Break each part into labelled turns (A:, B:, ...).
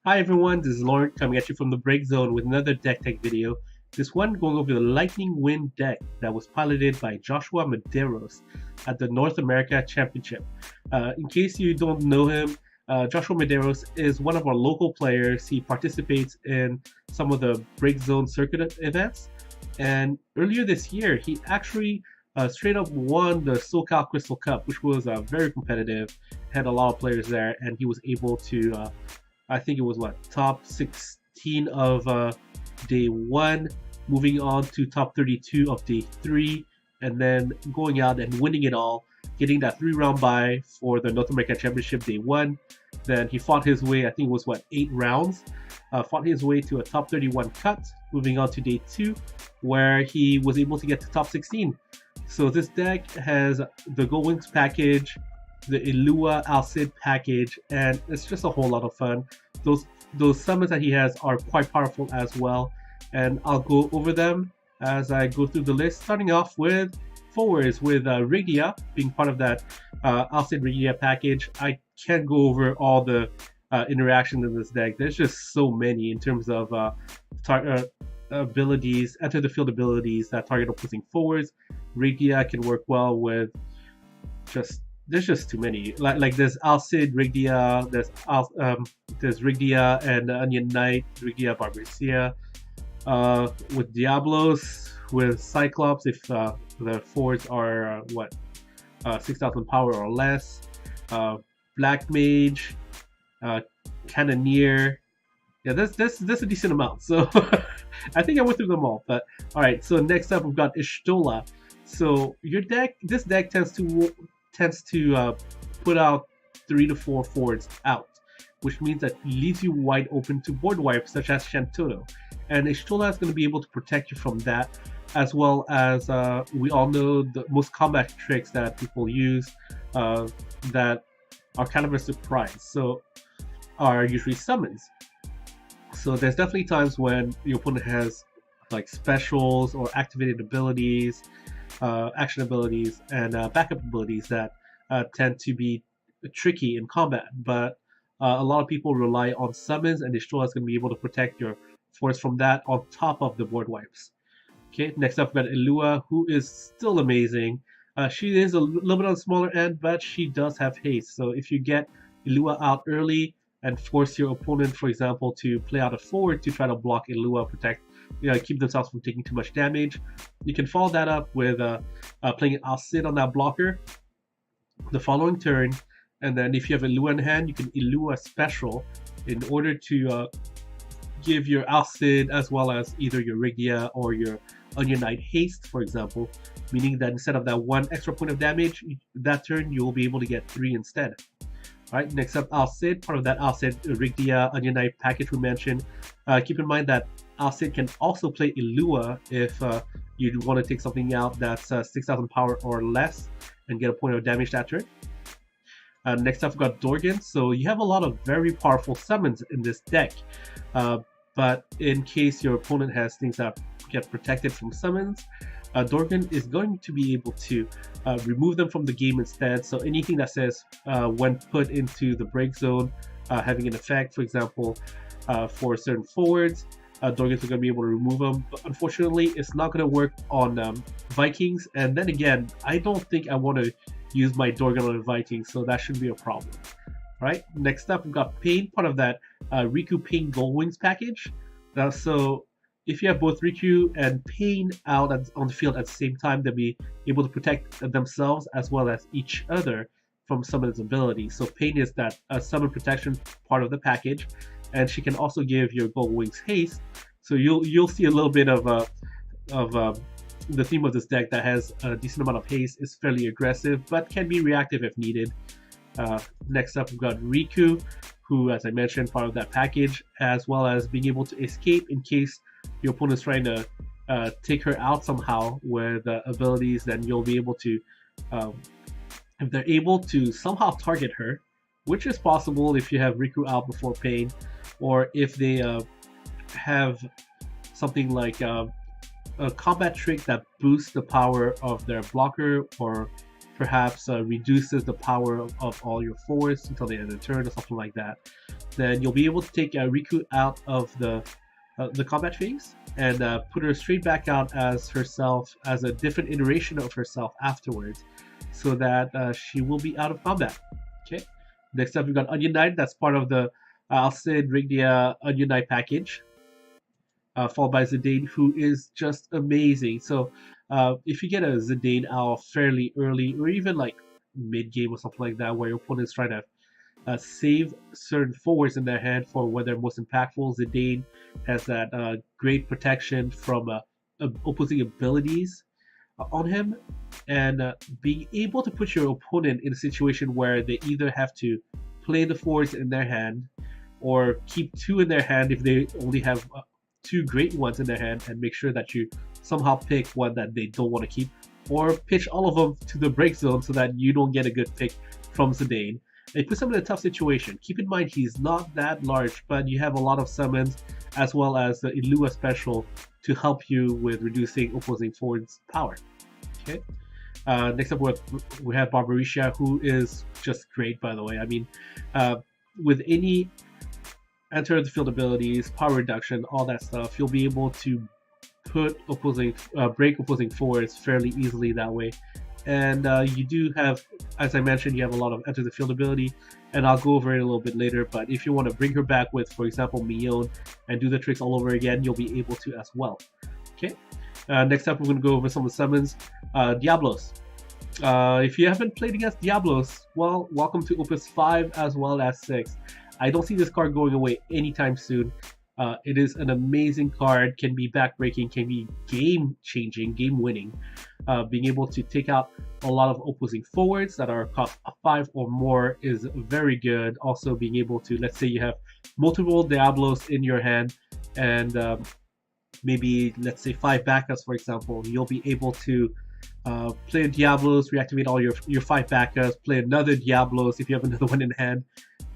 A: Hi everyone, this is Lauren coming at you from the Break Zone with another deck tech video. This one going over the Lightning Wind deck that was piloted by Joshua Medeiros at the North America Championship. In case you don't know him, Joshua Medeiros is one of our local players. He participates in some of the Break Zone circuit events. And earlier this year, he actually straight up won the SoCal Crystal Cup, which was very competitive, had a lot of players there, and he was able to I think it was top 16 of day one, moving on to top 32 of day three, and then going out and winning it all, getting that 3 round bye for the North American Championship day one. Then he fought his way, I think it was 8 rounds, fought his way to a top 31 cut, moving on to day two, where he was able to get to top 16. So this deck has the Gold Wings package, the Ilua Alcid package, and it's just a whole lot of fun. Those summons that he has are quite powerful as well, and I'll go over them as I go through the list. Starting off with forwards with Rigia being part of that Alcid Rigia package. I can't go over all the interactions in this deck. There's just so many in terms of abilities, enter the field abilities that target opposing forwards. Rigia can work well with just there's just too many. Like there's Alcid, Rigdia, there's Rigdia and Onion Knight, Rigdia Barbacia, with Diablos, with Cyclops if the forwards are 6,000 power or less, Black Mage, Cannoneer. Yeah, that's a decent amount. So I think I went through them all. But all right, so next up we've got Ishtola. So this deck tends to put out 3 to 4 forwards out, which means that leaves you wide open to board wipes such as Shantoto. And Ishtola is going to be able to protect you from that, as well as we all know the most combat tricks that people use that are kind of a surprise. So are usually summons. So there's definitely times when your opponent has like specials or activated abilities, action abilities, and backup abilities that tend to be tricky in combat. But a lot of people rely on summons, and Destroy is going to be able to protect your force from that on top of the board wipes. Okay, next up we've got Ilua, who is still amazing. She is a little bit on the smaller end, but she does have haste. So if you get Ilua out early and force your opponent, for example, to play out a forward to try to block Ilua, keep themselves from taking too much damage, you can follow that up with playing Alcid on that blocker the following turn, and then if you have Ilua in hand, you can Ilua special in order to give your Alcid as well as either your Rigia or your Onion Knight haste, for example, meaning that instead of that 1 extra point of damage that turn, you will be able to get 3 instead. Alright, next up Alcid, part of that Alcid Rigdia Onion Knight package we mentioned. Keep in mind that Alcid can also play Ilua if you want to take something out that's 6,000 power or less and get a point of damage that turn. Next up we've got Dorgan. So you have a lot of very powerful summons in this deck. But in case your opponent has things that get protected from summons, Dorgan is going to be able to remove them from the game instead. So anything that says when put into the break zone having an effect, for example, for certain forwards, Dorgans are going to be able to remove them. But unfortunately, it's not going to work on Vikings. And then again, I don't think I want to use my Dorgan on Vikings, so that shouldn't be a problem. All right, next up we've got Pain, part of that Riku Pain Gold Wings package. So if you have both Riku and Pain out on the field at the same time, they'll be able to protect themselves as well as each other from some of its abilities. So Pain is that summon protection part of the package, and she can also give your Gold Wings haste. So you'll see a little bit of the theme of this deck that has a decent amount of haste, is fairly aggressive, but can be reactive if needed. Next up, we've got Riku, who, as I mentioned, part of that package, as well as being able to escape in case your opponent is trying to take her out somehow with abilities. Then you'll be able to, if they're able to somehow target her, which is possible if you have Riku out before Pain, or if they have something like a combat trick that boosts the power of their blocker or perhaps reduces the power of all your force until the end of the turn or something like that, then you'll be able to take Riku out of the combat phase and put her straight back out as herself, as a different iteration of herself afterwards, so that she will be out of combat. Okay. Next up, we've got Onion Knight. That's part of the Alcid Rigdia Onion Knight package, followed by Zidane, who is just amazing. So if you get a Zidane out fairly early, or even like mid game or something like that, where your opponent's trying to save certain forwards in their hand for when they're most impactful, Zidane has that great protection from opposing abilities on him, and being able to put your opponent in a situation where they either have to play the forwards in their hand or keep two in their hand if they only have two great ones in their hand, and make sure that you somehow pick one that they don't want to keep, or pitch all of them to the break zone so that you don't get a good pick from Zidane. It puts him in a tough situation. Keep in mind he's not that large, but you have a lot of summons as well as the Ilua special to help you with reducing opposing forwards' power. Okay. Next up, we have Barbarisha, who is just great, by the way. I mean, with any enter the field abilities, power reduction, all that stuff, you'll be able to put break opposing forwards fairly easily that way. And you do have, as I mentioned, you have a lot of enter the field ability, and I'll go over it a little bit later. But if you want to bring her back with, for example, Mion, and do the tricks all over again, you'll be able to as well. Okay. Next up, we're going to go over some of the summons. Diablos. If you haven't played against Diablos, well, welcome to Opus 5 as well as 6. I don't see this card going away anytime soon. It is an amazing card, can be backbreaking, can be game-changing, game-winning. Being able to take out a lot of opposing forwards that are cost 5 or more is very good. Also being able to, let's say you have multiple Diablos in your hand, and maybe, let's say 5 backups, for example, you'll be able to play Diablos, reactivate all your 5 backups, play another Diablos if you have another one in hand,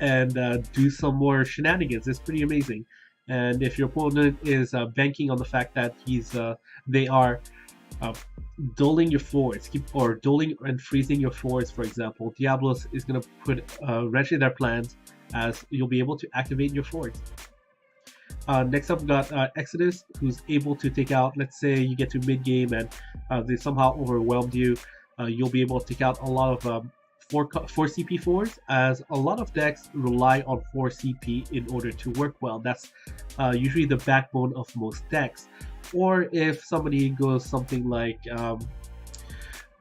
A: and do some more shenanigans. It's pretty amazing. And if your opponent is banking on the fact that they are doling your forwards, or doling and freezing your forwards, for example, Diablos is going to put a wrench in their plans, as you'll be able to activate your forwards. Next up, we got Exodus, who's able to take out, let's say you get to mid game and they somehow overwhelmed you, you'll be able to take out a lot of 4 CP forwards, as a lot of decks rely on 4 CP in order to work well. That's usually the backbone of most decks. Or if somebody goes something like double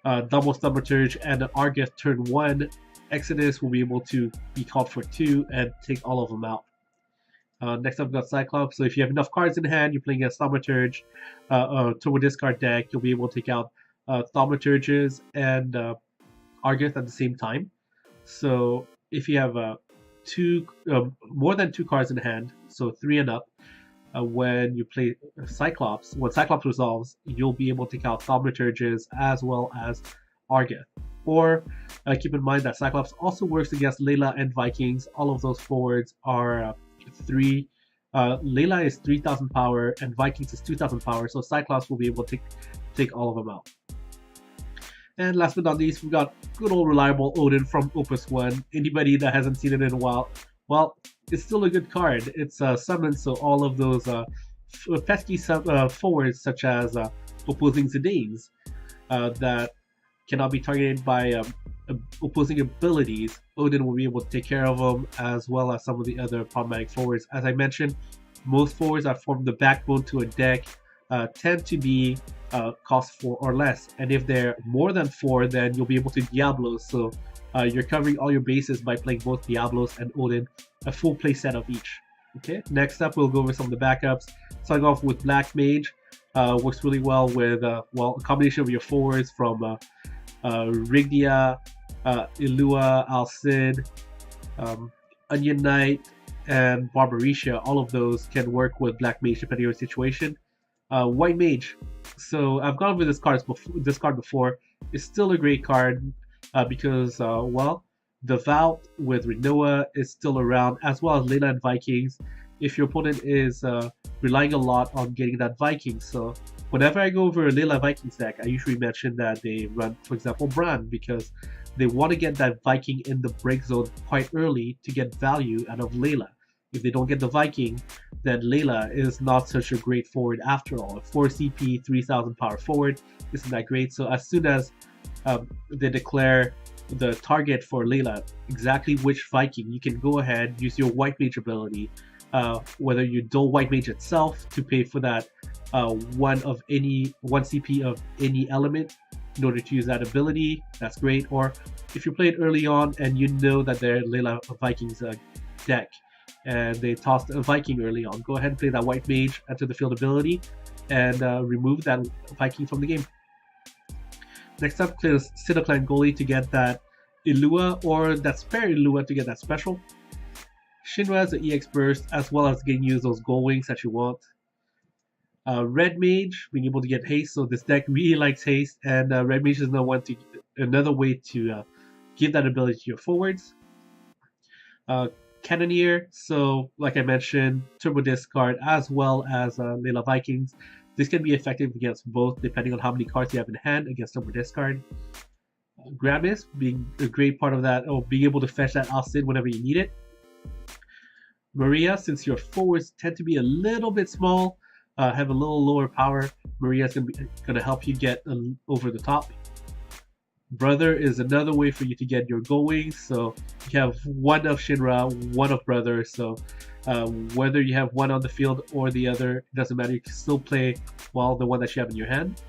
A: Thaumaturge and an Argeth turn 1, Exodus will be able to be called for 2 and take all of them out. Next up, we've got Cyclops. So if you have enough cards in hand, you're playing a Thaumaturge, Turbo Discard deck, you'll be able to take out Thaumaturges and Argeth at the same time. So if you have more than 2 cards in hand, so 3 and up, when you play Cyclops, when Cyclops resolves, you'll be able to take out Thaumaturges as well as Argeth. Or keep in mind that Cyclops also works against Layla and Vikings. All of those forwards are 3. Layla is 3,000 power and Vikings is 2,000 power, so Cyclops will be able to take all of them out. And last but not least, we've got good old reliable Odin from Opus 1. Anybody that hasn't seen it in a while, well, it's still a good card. It's summoned, so all of those pesky forwards, such as opposing Zidanes, that cannot be targeted by opposing abilities, Odin will be able to take care of them, as well as some of the other problematic forwards. As I mentioned, most forwards that form the backbone to a deck tend to be cost 4 or less, and if they're more than 4, then you'll be able to Diablos. So you're covering all your bases by playing both Diablos and Odin, a full play set of each. Okay, next up we'll go over some of the backups. Starting off with Black Mage, works really well with a combination of your forwards from Rigdia, Ilua, Alcid, Onion Knight, and Barbarisha. All of those can work with Black Mage depending on your situation. White Mage. So I've gone over this card before. It's still a great card because, Devout with Rinoa is still around, as well as Layla and Vikings, if your opponent is relying a lot on getting that Viking. So whenever I go over a Layla Vikings deck, I usually mention that they run, for example, Bran, because they want to get that Viking in the break zone quite early to get value out of Layla. If they don't get the Viking, then Layla is not such a great forward after all. 4 CP, 3000 power forward isn't that great. So as soon as they declare the target for Layla, exactly which Viking, you can go ahead, use your White Mage ability, whether you dual White Mage itself to pay for that 1 CP of any element in order to use that ability. That's great. Or if you play it early on and you know that they're Layla Vikings deck and they tossed a Viking early on, go ahead and play that White Mage, enter the field ability, and remove that Viking from the game. Next up, clear Clan Goalie to get that Ilua, or that spare Ilua to get that special. Shinra has the EX Burst, as well as getting use those Gold Wings that you want. Red Mage, being able to get haste, so this deck really likes haste, and Red Mage is another way to give that ability to your forwards. Cannoneer, so like I mentioned, turbo discard as well as Layla Vikings. This can be effective against both depending on how many cards you have in hand against turbo discard. Gramis being a great part of that, or being able to fetch that Alcid whenever you need it. Maria, since your forwards tend to be a little bit small, have a little lower power, Maria is going to help you get over the top. Brother is another way for you to get your Gold Wings. So you have one of Shinra, one of Brother. So whether you have one on the field or the other, it doesn't matter. You can still play the one that you have in your hand.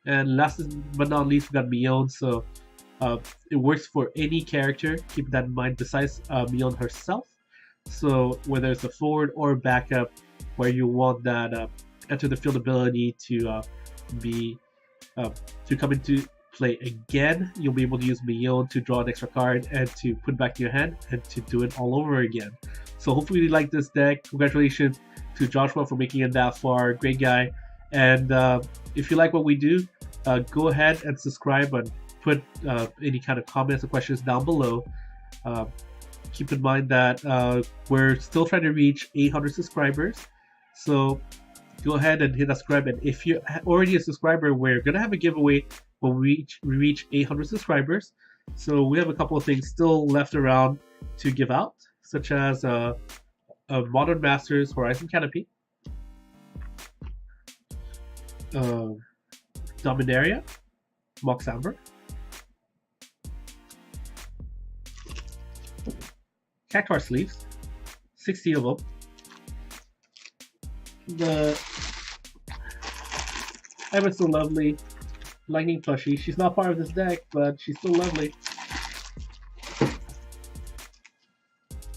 A: And last but not least, we got Mion. So it works for any character. Keep that in mind. Besides Mion herself. So whether it's a forward or backup, where you want that enter the field ability to come into play again, you'll be able to use Mion to draw an extra card and to put back to your hand and to do it all over again. So hopefully you like this deck. Congratulations to Joshua for making it that far. Great guy. And if you like what we do, go ahead and subscribe and put any kind of comments or questions down below. Keep in mind that we're still trying to reach 800 subscribers. So go ahead and hit that subscribe. And if you're already a subscriber, we're going to have a giveaway when we reach 800 subscribers. So we have a couple of things still left around to give out, such as a Modern Masters Horizon Canopy, Dominaria, Mox Amber, Cactuar Sleeves, 60 of them, the ever so lovely Lightning plushie. She's not part of this deck, but she's still lovely.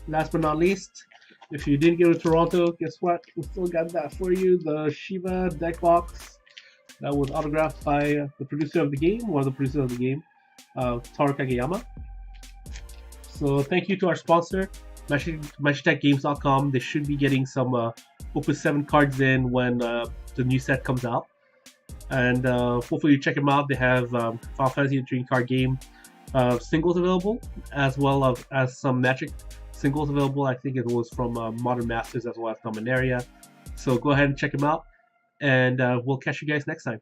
A: Last but not least, if you didn't go to Toronto, guess what? We still got that for you. The Shiva deck box that was autographed by the producer of the game, one of the producers of the game, Taru Kageyama. So thank you to our sponsor, MagicTechGames.com. They should be getting some Opus 7 cards in when the new set comes out. And hopefully you check them out. They have Final Fantasy Trading Card Game singles available, as well as some Magic singles available. I think it was from Modern Masters as well as Dominaria. So go ahead and check them out, and we'll catch you guys next time.